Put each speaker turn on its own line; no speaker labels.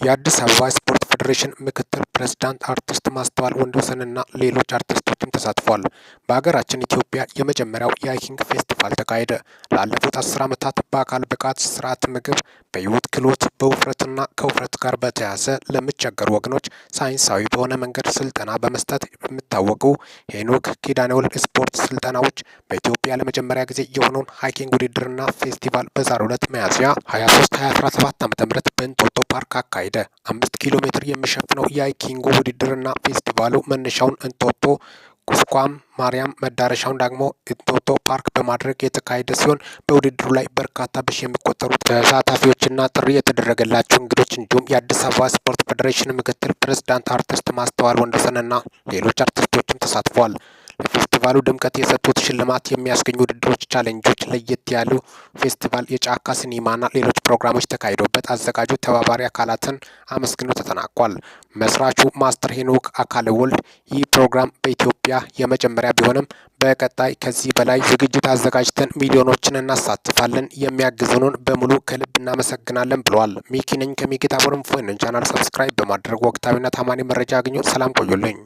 የአዲስ አበባ ስፖርት ፌዴሬሽን ምክትል ፕሬዝዳንት አርቲስት ማስተዋል ወንድወሰንና ሌሎች አርቲስቶችም ተሳትፏል። በሀገራችን ኢትዮጵያ የመጀመሪያው የሃይኪንግ ፌስቲቫል ተካሄደ። ላለፉት 10 ዓመታት በአካል ብቃት፣ ስርዓተ ምግብ፣ በህይወት ክህሎት፣ በውፍረትና ከውፍረት ጋር በተያያዘ ለሚቸገሩ ወገኖች ሳይንሳዊ በሆነ መንገድ ስልጠና በመስጠት የሚታወቁ ሄኖክ ኪዳነወልድ ስፖርት ስልጠናዎች በኢትዮጵያ ለመጀመሪያ ጊዜ የሆነውን ሃይኪንግ ውድድርና ፌስቲቫል በዛሬው ዕለት ሚያዝያ 23 2017 ዓ.ም በእንጦጦ ፓርክ አካሄደ። 5 ኪሎ ሜትር የሚሸፍነው የሃይኪንግ ውድድርና ፌስቲቫሉ መነሻውን እንጦጦ ቁስቋም ማርያም መዳረሻውን ደግሞ እንጦጦ ፓርክ በማድረግ የተካሄደ ሲሆን በውድድሩ ላይ በርካታ በሺ የሚቆጠሩ ተሳታፊዎችና ጥሪ የተደረገላቸው እንግዶች እንዲሁም የአዲስ አበባ ስፖርት ፌዴሬሽን ምክትል ፕሬዝዳንት አርቲስት ማስተዋል ወንድወሰንና ሌሎች አርቲስቶችም ተሳትፈዋል። ለፌስቲቫሉ ድምቀት የሰጡት ሽልማት የሚያስገኙ ውድድሮች፣ ቻሌንጆች፣ ለየት ያሉ ፌስቲቫል፣ የጫካ ሲኒማና ሌሎች ፕሮግራሞች ተካሂዶበት አዘጋጁ ተባባሪ አካላትን አመስግኖ ተጠናቋል። መስራቹ ማስተር ሄኖክ አካለ ወልድ ይህ ፕሮግራም በኢትዮጵያ የመጀመሪያ ቢሆንም በቀጣይ ከዚህ በላይ ዝግጅት አዘጋጅተን ሚሊዮኖችን እናሳትፋለን፣ የሚያግዙንን በሙሉ ከልብ እናመሰግናለን ብለዋል። ሚኪ ነኝ ከሚኪታ ቦርንፎይንን ቻናል ሰብስክራይብ በማድረግ ወቅታዊና ታማኒ መረጃ አግኙ። ሰላም ቆዩልኝ።